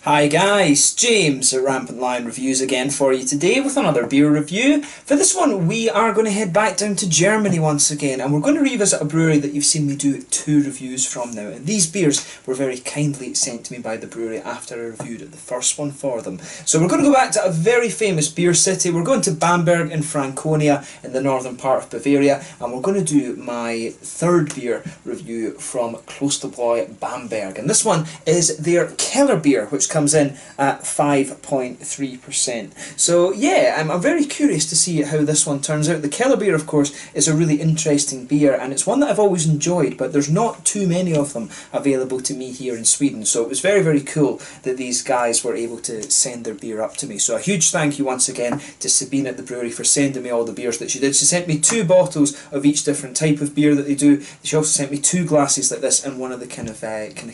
Hi guys, James at RampantLionReviews again for you today with another beer review. For this one we are going to head back down to Germany once again, and we're going to revisit a brewery that you've seen me do 2 reviews from now. And these beers were very kindly sent to me by the brewery after I reviewed the first one for them. So we're going to go back to a very famous beer city. We're going to Bamberg in Franconia in the northern part of Bavaria, and we're going to do my 3rd beer review from Klosterbräu Bamberg. And this one is their Kellerbier, which comes in at 5.3%. So yeah, I'm very curious to see how this one turns out. The Kellerbier, of course, is a really interesting beer, and it's one that I've always enjoyed, but there's not too many of them available to me here in Sweden. So it was very, very cool that these guys were able to send their beer up to me. So a huge thank you once again to Sabine at the brewery for sending me all the beers that she did. She sent me 2 bottles of each different type of beer that they do. She also sent me 2 glasses like this and one of the kind of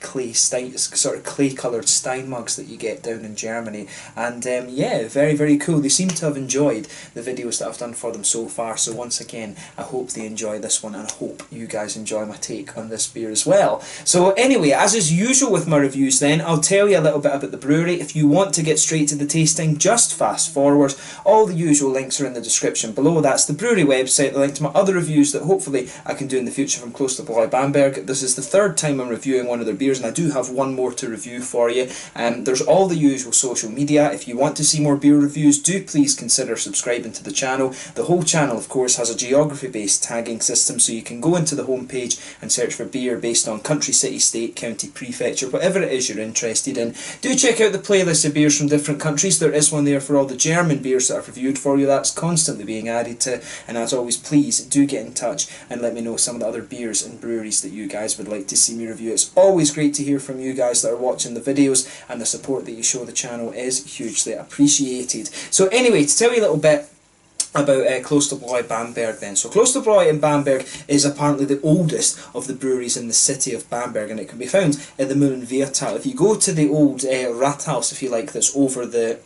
clay sort of clay coloured Stein mugs that you get down in Germany. And yeah, very, very cool. They seem to have enjoyed the videos that I've done for them so far. So once again, I hope they enjoy this one, and I hope you guys enjoy my take on this beer as well. So anyway, as is usual with my reviews then, I'll tell you a little bit about the brewery. If you want to get straight to the tasting, just fast forward. All the usual links are in the description below. That's the brewery website, the link to my other reviews that hopefully I can do in the future from Klosterbräu Bamberg. This is the 3rd time I'm reviewing one of their beers, and I do have one more to review for you. There's all the usual social media. If you want to see more beer reviews, do please consider subscribing to the channel. The whole channel, of course, has a geography-based tagging system, so you can go into the homepage and search for beer based on country, city, state, county, prefecture, whatever it is you're interested in. Do check out the playlist of beers from different countries. There is one there for all the German beers that I've reviewed for you. That's constantly being added to. And as always, please do get in touch and let me know some of the other beers and breweries that you guys would like to see me review. It's always great to hear from you guys that are watching the videos, and the support that you show the channel is hugely appreciated. So anyway, to tell you a little bit about Klosterbräu Bamberg then. So Klosterbräu in Bamberg is apparently the oldest of the breweries in the city of Bamberg, and it can be found in the Mühlenwärtal. If you go to the old Rathaus, if you like, that's over the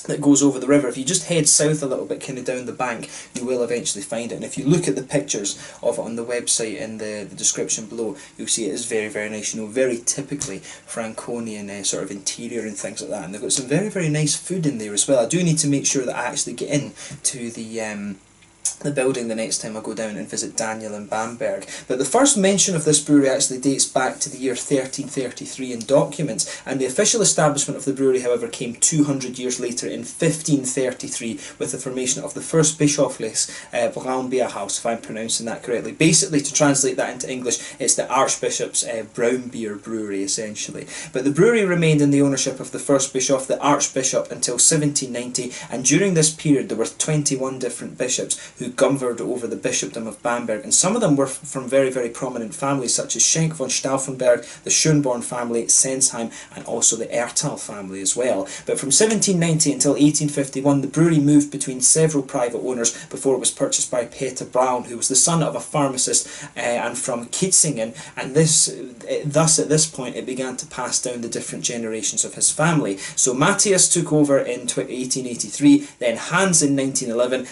that goes over the river, if you just head south a little bit, kind of down the bank, you will eventually find it. And if you look at the pictures of it on the website in the description below, you'll see it is very, very nice. You know, very typically Franconian sort of interior and things like that. And they've got some very, very nice food in there as well. I do need to make sure that I actually get in to the building the next time I go down and visit Daniel in Bamberg. But the first mention of this brewery actually dates back to the year 1333 in documents, and the official establishment of the brewery, however, came 200 years later in 1533 with the formation of the first Bischofliches Braunbierhaus, if I'm pronouncing that correctly. Basically, to translate that into English, it's the Archbishop's brown beer brewery, essentially. But the brewery remained in the ownership of the first bishop, the Archbishop, until 1790, and during this period there were 21 different bishops who governed over the bishopdom of Bamberg, and some of them were from very, very prominent families such as Schenk von Stauffenberg, the Schönborn family, Sensheim, and also the Ertal family as well. But from 1790 until 1851 the brewery moved between several private owners before it was purchased by Peter Braun, who was the son of a pharmacist and from Kitzingen, and thus at this point it began to pass down the different generations of his family. So Matthias took over in 1883, then Hans in 1911,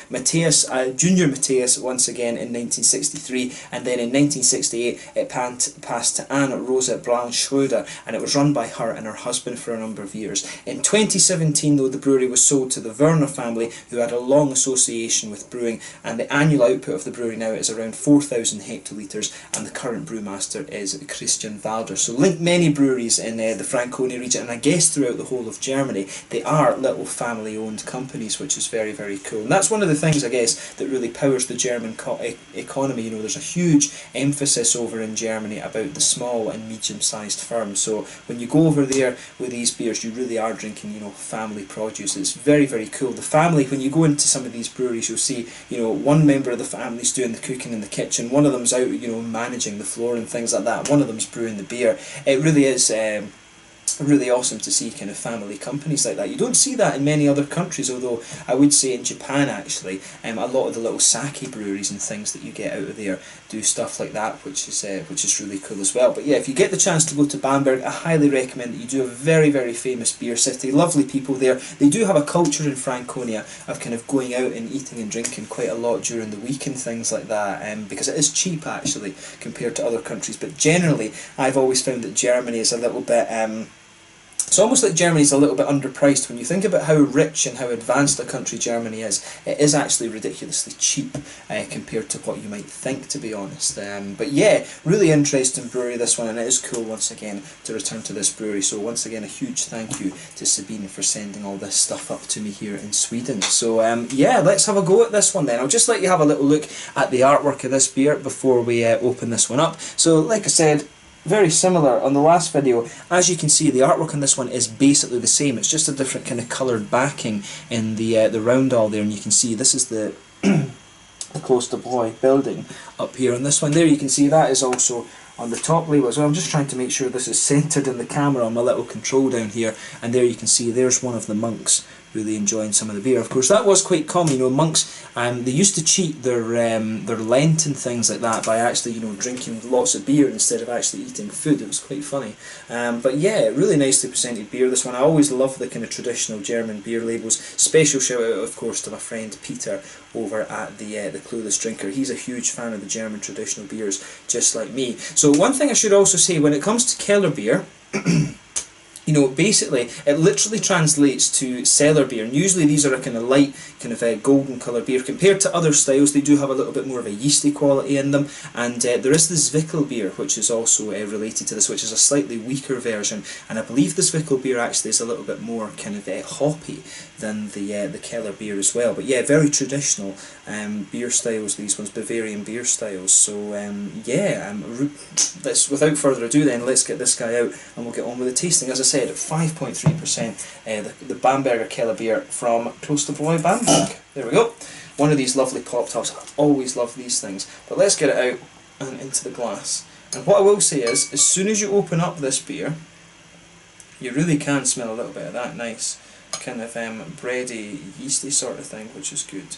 Junior Matthias once again in 1963, and then in 1968 it passed to Anne Rosa Braun Schröder, and it was run by her and her husband for a number of years. In 2017 though, the brewery was sold to the Werner family, who had a long association with brewing, and the annual output of the brewery now is around 4,000 hectolitres, and the current brewmaster is Christian Walder. So like many breweries in the Franconia region, and I guess throughout the whole of Germany, they are little family owned companies, which is very, very cool. And that's one of the things, I guess, that really powers the German economy. You know, there's a huge emphasis over in Germany about the small and medium-sized firms. So when you go over there with these beers, you really are drinking, you know, family produce. It's very, very cool. The family, when you go into some of these breweries, you'll see, you know, one member of the family's doing the cooking in the kitchen, one of them's out, you know, managing the floor and things like that, one of them's brewing the beer. It really is really awesome to see kind of family companies like that. You don't see that in many other countries, although I would say in Japan actually, a lot of the little sake breweries and things that you get out of there do stuff like that, which is really cool as well. But yeah, if you get the chance to go to Bamberg, I highly recommend that you do. A very, very famous beer city, lovely people there. They do have a culture in Franconia of kind of going out and eating and drinking quite a lot during the week and things like that, because it is cheap actually compared to other countries. But generally, I've always found that Germany is a little bit It's almost like Germany's a little bit underpriced. When you think about how rich and how advanced a country Germany is, it is actually ridiculously cheap compared to what you might think, to be honest. But yeah, really interesting brewery, this one, and it is cool once again to return to this brewery. So once again, a huge thank you to Sabine for sending all this stuff up to me here in Sweden. So yeah, let's have a go at this one then. I'll just let you have a little look at the artwork of this beer before we open this one up. So like I said, very similar on the last video. As you can see, the artwork on this one is basically the same. It's just a different kind of coloured backing in the roundel there, and you can see this is the the Klosterbräu building up here. On this one there, you can see that is also on the top label as well. I'm just trying to make sure this is centred in the camera on my little control down here, and there you can see there's one of the monks really enjoying some of the beer. Of course, that was quite common. You know, monks, they used to cheat their Lent and things like that by actually, you know, drinking lots of beer instead of actually eating food. It was quite funny. But yeah, really nicely presented beer, this one. I always love the kind of traditional German beer labels. Special shout out, of course, to my friend Peter over at the Clueless Drinker. He's a huge fan of the German traditional beers, just like me. So one thing I should also say, when it comes to Kellerbier, you know, basically, it literally translates to cellar beer, and usually these are a kind of light, kind of golden colour beer. Compared to other styles, they do have a little bit more of a yeasty quality in them, and there is the Zwickelbier, which is also related to this, which is a slightly weaker version, and I believe the Zwickelbier actually is a little bit more kind of hoppy than the Keller beer as well. But yeah, very traditional beer styles, these ones, Bavarian beer styles. So yeah, let's, without further ado then, let's get this guy out and we'll get on with the tasting. As I said, at 5.3%, the Bamberger Kellerbier from Klosterbräu Bamberg. There we go. One of these lovely pop tops. I always love these things. But let's get it out and into the glass. And what I will say is, as soon as you open up this beer, you really can smell a little bit of that nice kind of bready, yeasty sort of thing, which is good.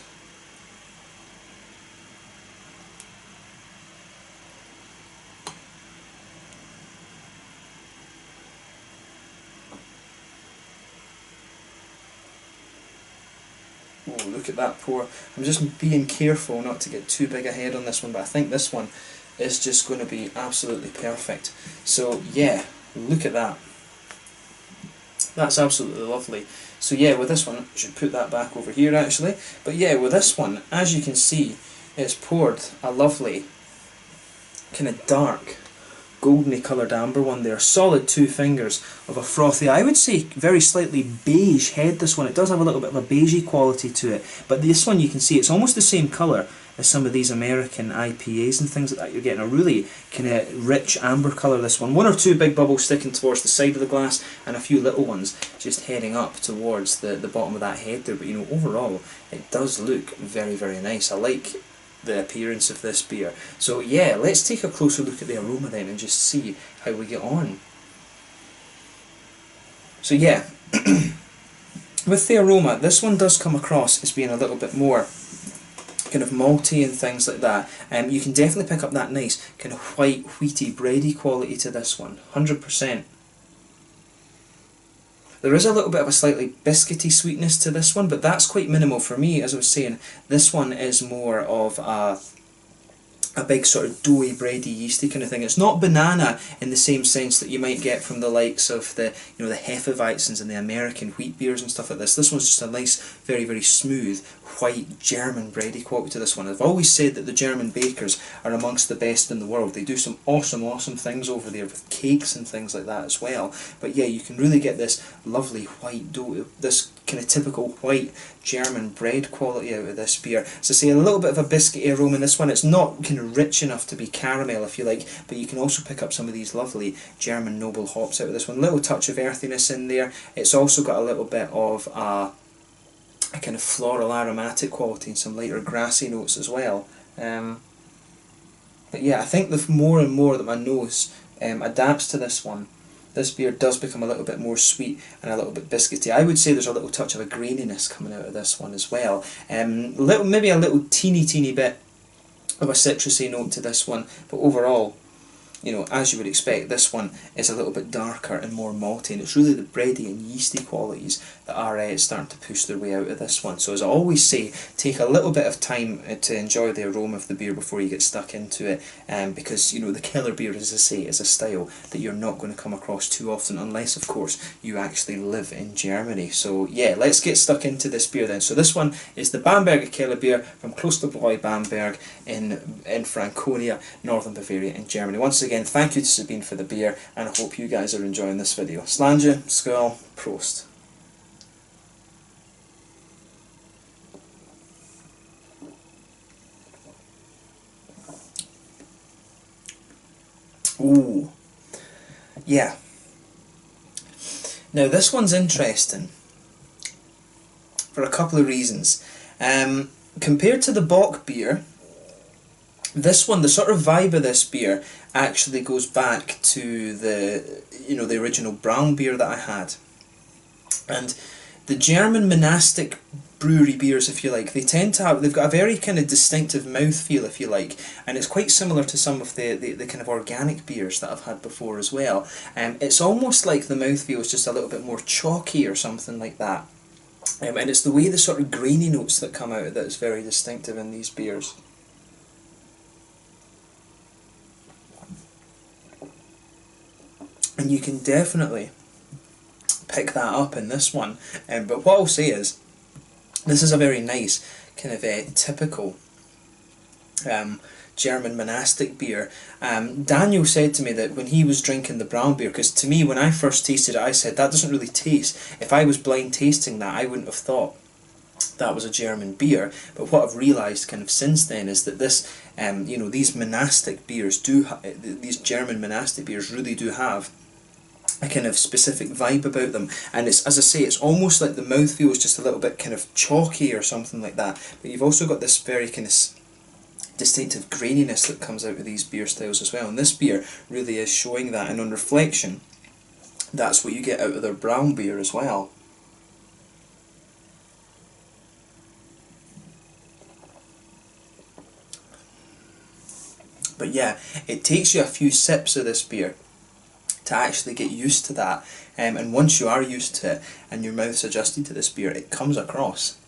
Oh, look at that pour. I'm just being careful not to get too big ahead on this one, but I think this one is just going to be absolutely perfect. So yeah, look at that. That's absolutely lovely. So yeah, with this one, I should put that back over here actually. But yeah, with this one, as you can see, it's poured a lovely kind of dark, goldeny coloured amber one there. Solid 2 fingers of a frothy, I would say very slightly beige head, this one. It does have a little bit of a beigey quality to it. But this one, you can see it's almost the same colour as some of these American IPAs and things like that. You're getting a really kind of rich amber colour, this one. 1 or 2 big bubbles sticking towards the side of the glass, and a few little ones just heading up towards the bottom of that head there. But you know, overall, it does look very, very nice. I like the appearance of this beer. So yeah, let's take a closer look at the aroma then and just see how we get on. So yeah, with the aroma, this one does come across as being a little bit more kind of malty and things like that. You can definitely pick up that nice kind of white, wheaty, bready quality to this one, 100%. There is a little bit of a slightly biscuity sweetness to this one, but that's quite minimal for me. As I was saying, this one is more of a big sort of doughy, bready, yeasty kind of thing. It's not banana in the same sense that you might get from the likes of the, you know, the Hefeweizens and the American wheat beers and stuff like this. This one's just a nice, very, very smooth, white, German bready quality to this one. I've always said that the German bakers are amongst the best in the world. They do some awesome, awesome things over there with cakes and things like that as well. But yeah, you can really get this lovely white dough, this kind of typical white German bread quality out of this beer. So say a little bit of a biscuity aroma in this one. It's not kind of rich enough to be caramel, if you like, but you can also pick up some of these lovely German noble hops out of this one. A little touch of earthiness in there. It's also got a little bit of a kind of floral aromatic quality and some lighter grassy notes as well. But yeah, I think the more and more that my nose adapts to this one, this beer does become a little bit more sweet and a little bit biscuity. I would say there's a little touch of a graininess coming out of this one as well. Maybe a little teeny bit of a citrusy note to this one, but overall you know, as you would expect, this one is a little bit darker and more malty, and it's really the bready and yeasty qualities that are starting to push their way out of this one. So as I always say, take a little bit of time to enjoy the aroma of the beer before you get stuck into it, because, you know, the Kellerbier, as I say, is a style that you're not going to come across too often, unless of course you actually live in Germany. So yeah, let's get stuck into this beer then. So this one is the Bamberger Kellerbier from Klosterbräu Bamberg in Franconia, Northern Bavaria in Germany. Once again, thank you to Sabine for the beer, and I hope you guys are enjoying this video. Slàinte, skål, prost. Ooh, yeah. Now this one's interesting for a couple of reasons. Compared to the Bock beer, this one, the sort of vibe of this beer actually goes back to the, you know, the original brown beer that I had. And the German monastic brewery beers, if you like, they tend to have, they've got a very kind of distinctive mouthfeel, if you like, and it's quite similar to some of the kind of organic beers that I've had before as well. It's almost like the mouthfeel is just a little bit more chalky or something like that. And it's the way the sort of grainy notes that come out of that is very distinctive in these beers. And you can definitely pick that up in this one. But what I'll say is, this is a very nice, kind of typical German monastic beer. Daniel said to me that when he was drinking the brown beer, because to me when I first tasted it I said that doesn't really taste, if I was blind tasting that I wouldn't have thought that was a German beer, but what I've realised kind of since then is that this, you know, these monastic beers these German monastic beers really do have a kind of specific vibe about them, and it's, as I say, it's almost like the mouthfeel is just a little bit kind of chalky or something like that, but you've also got this very kind of distinctive graininess that comes out of these beer styles as well, and this beer really is showing that, and on reflection that's what you get out of their brown beer as well. But yeah, it takes you a few sips of this beer to actually get used to that, and once you are used to it and your mouth's adjusted to this beer, it comes across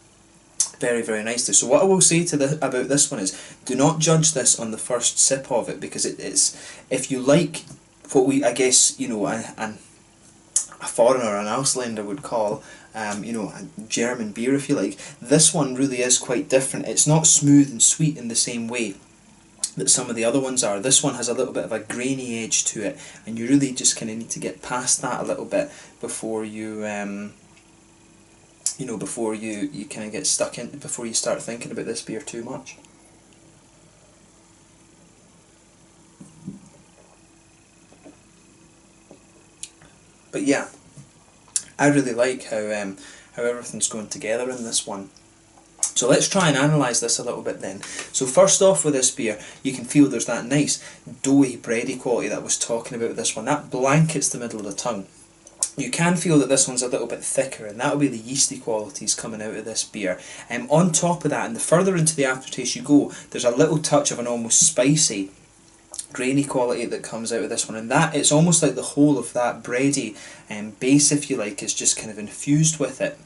very, very nicely. So what I will say about this one is, do not judge this on the first sip of it, because it's, if you like what we, I guess, you know, a foreigner, an Ausländer would call, you know, a German beer, if you like, this one really is quite different. It's not smooth and sweet in the same way that some of the other ones are. This one has a little bit of a grainy edge to it, and you really just kind of need to get past that a little bit before you, you know, before you kind of get stuck in, before you start thinking about this beer too much. But yeah, I really like how everything's going together in this one. So let's try and analyse this a little bit then. So first off with this beer, you can feel there's that nice doughy, bready quality that I was talking about with this one. That blankets the middle of the tongue. You can feel that this one's a little bit thicker, and that'll be the yeasty qualities coming out of this beer. On top of that, and the further into the aftertaste you go, there's a little touch of an almost spicy, grainy quality that comes out of this one, and that, it's almost like the whole of that bready base, if you like, is just kind of infused with it.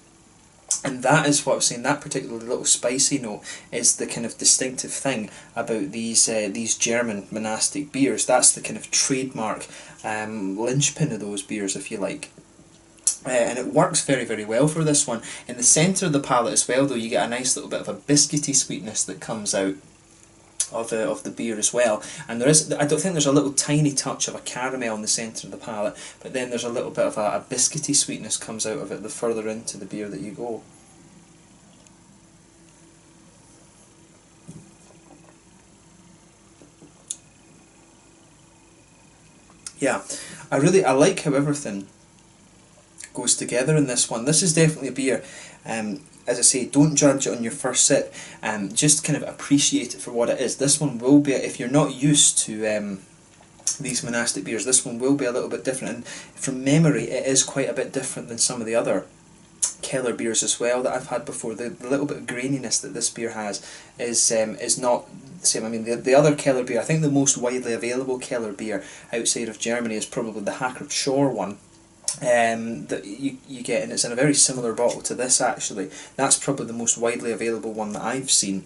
And that is what I was saying, that particular little spicy note is the kind of distinctive thing about these German monastic beers. That's the kind of trademark linchpin of those beers, if you like. And it works very, very well for this one. In the centre of the palate as well, though, you get a nice little bit of a biscuity sweetness that comes out of the beer as well, and there is, I don't think there's a little tiny touch of a caramel in the centre of the palate, but then there's a little bit of a biscuity sweetness comes out of it the further into the beer that you go. Yeah, I like how everything goes together in this one. This is definitely a beer, as I say, don't judge it on your first sip, just kind of appreciate it for what it is. This one will be, if you're not used to these monastic beers, this one will be a little bit different, and from memory it is quite a bit different than some of the other Keller beers as well that I've had before. The little bit of graininess that this beer has is not the same. I mean, the other Keller beer, I think the most widely available Keller beer outside of Germany is probably the Hackert Shore one. That you get, and it's in a very similar bottle to this actually. That's probably the most widely available one that I've seen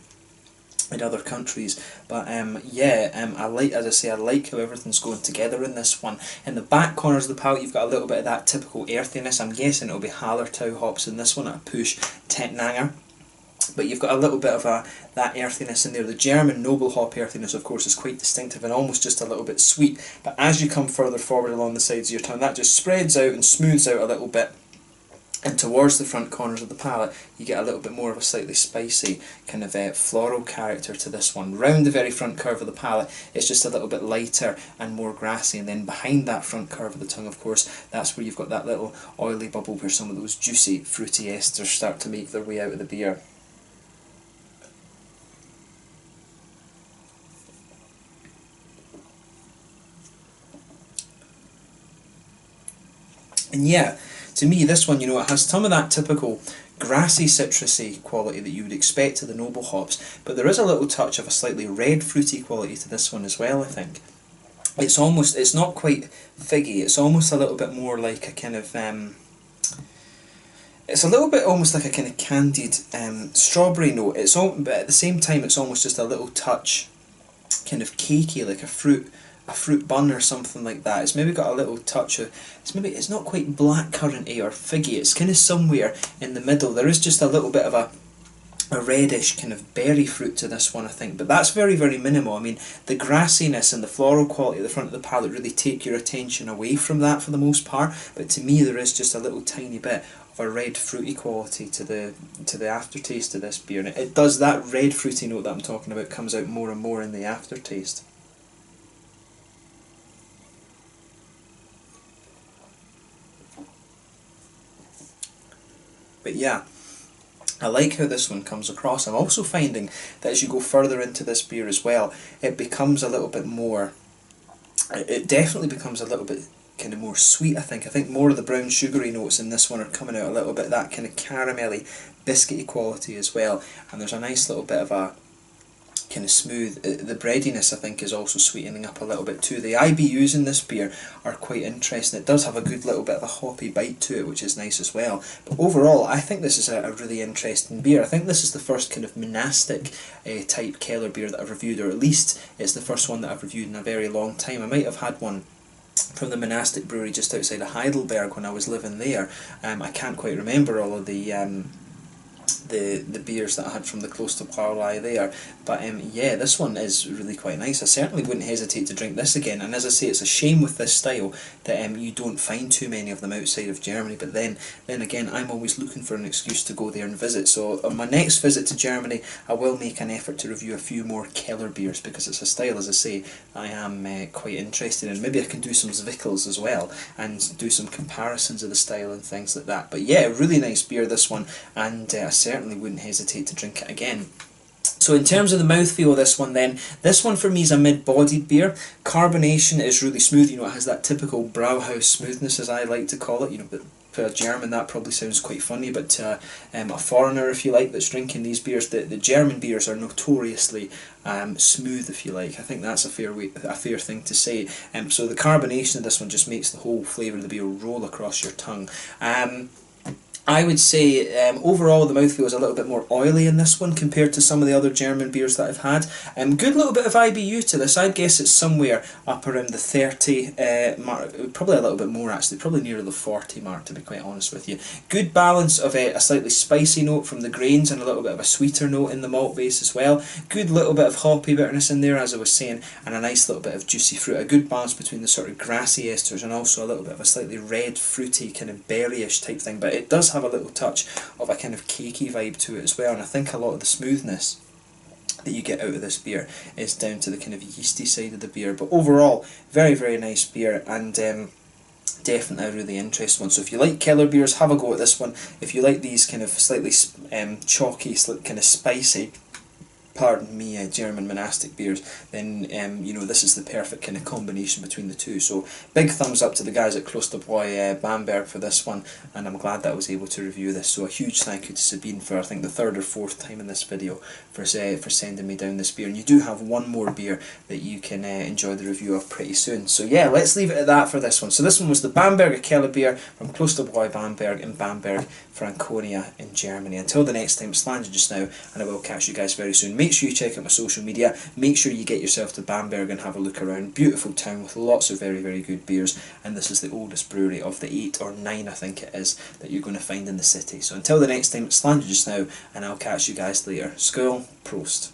in other countries. But I like, as I say, I like how everything's going together in this one. In the back corners of the palate, you've got a little bit of that typical earthiness. I'm guessing it'll be Hallertau hops in this one at a push, Tettnanger. But you've got a little bit of that earthiness in there. The German noble hop earthiness, of course, is quite distinctive and almost just a little bit sweet. But as you come further forward along the sides of your tongue, that just spreads out and smooths out a little bit. And towards the front corners of the palate, you get a little bit more of a slightly spicy kind of floral character to this one. Round the very front curve of the palate, it's just a little bit lighter and more grassy. And then behind that front curve of the tongue, of course, that's where you've got that little oily bubble where some of those juicy, fruity esters start to make their way out of the beer. And yeah, to me, this one, it has some of that typical grassy, citrusy quality that you would expect to the noble hops, but there is a little touch of a slightly red, fruity quality to this one as well, I think. It's not quite figgy, it's almost a little bit more like a kind of, it's a little bit almost like a kind of candied strawberry note, but at the same time it's almost just a little touch kind of cakey, like a fruit bun or something like that. It's maybe got a little touch of, it's not quite blackcurranty or figgy, it's kind of somewhere in the middle. There is just a little bit of a reddish kind of berry fruit to this one, I think, but that's very, very minimal. I mean, the grassiness and the floral quality at the front of the palate really take your attention away from that for the most part, but to me there is just a little tiny bit of a red fruity quality to the aftertaste of this beer, and it does, that red fruity note that I'm talking about comes out more and more in the aftertaste. But yeah, I like how this one comes across. I'm also finding that as you go further into this beer as well, it becomes a little bit more, it definitely becomes a little bit kind of more sweet, I think. I think more of the brown sugary notes in this one are coming out a little bit, that kind of caramelly, biscuity quality as well. And there's a nice little bit of a kind of smooth, the breadiness I think is also sweetening up a little bit too. The IBUs in this beer are quite interesting. It does have a good little bit of a hoppy bite to it, which is nice as well. But overall, I think this is a really interesting beer. I think this is the first kind of monastic type Keller beer that I've reviewed, or at least it's the first one that I've reviewed in a very long time. I might have had one from the monastic brewery just outside of Heidelberg when I was living there. I can't quite remember all of the beers that I had from the Klosterbräu there, but yeah, this one is really quite nice. I certainly wouldn't hesitate to drink this again, and as I say, it's a shame with this style that you don't find too many of them outside of Germany, but then again, I'm always looking for an excuse to go there and visit, so on my next visit to Germany I will make an effort to review a few more Keller beers, because it's a style, as I say, I am quite interested in. Maybe I can do some Zwickels as well and do some comparisons of the style and things like that. But yeah, really nice beer this one, and I certainly wouldn't hesitate to drink it again. So in terms of the mouthfeel of this one then, this one for me is a mid-bodied beer. Carbonation is really smooth, it has that typical Brauhaus smoothness, as I like to call it, but for a German that probably sounds quite funny, but to a foreigner, if you like, that's drinking these beers, the German beers are notoriously smooth, if you like. I think that's a fair thing to say. So the carbonation of this one just makes the whole flavour of the beer roll across your tongue. I would say overall the mouthfeel is a little bit more oily in this one compared to some of the other German beers that I've had. Good little bit of IBU to this. I'd guess it's somewhere up around the 30 mark, probably a little bit more actually, probably near the 40 mark to be quite honest with you. Good balance of a slightly spicy note from the grains and a little bit of a sweeter note in the malt base as well. Good little bit of hoppy bitterness in there, as I was saying, and a nice little bit of juicy fruit. A good balance between the sort of grassy esters and also a little bit of a slightly red, fruity, kind of berryish type thing, but it does have a little touch of a kind of cakey vibe to it as well, and I think a lot of the smoothness that you get out of this beer is down to the kind of yeasty side of the beer. But overall, very, very nice beer, and definitely a really interesting one. So if you like Keller beers, have a go at this one. If you like these kind of slightly chalky, kind of spicy pardon me, German monastic beers, then you know, this is the perfect kind of combination between the two. So big thumbs up to the guys at Klosterbräu Bamberg for this one, and I'm glad that I was able to review this. So a huge thank you to Sabine for, I think, the third or fourth time in this video for sending me down this beer. And you do have one more beer that you can enjoy the review of pretty soon. So yeah, let's leave it at that for this one. So this one was the Bamberger Kellerbier from Klosterbräu Bamberg in Bamberg, Franconia in Germany. Until the next time, it's Landon just now, and I will catch you guys very soon. Make sure you check out my social media. Make sure you get yourself to Bamberg and have a look around. Beautiful town with lots of very, very good beers, and this is the oldest brewery of the 8 or 9, I think it is, that you're going to find in the city. So until the next time, it's Landon just now, and I'll catch you guys later. Skål, Prost.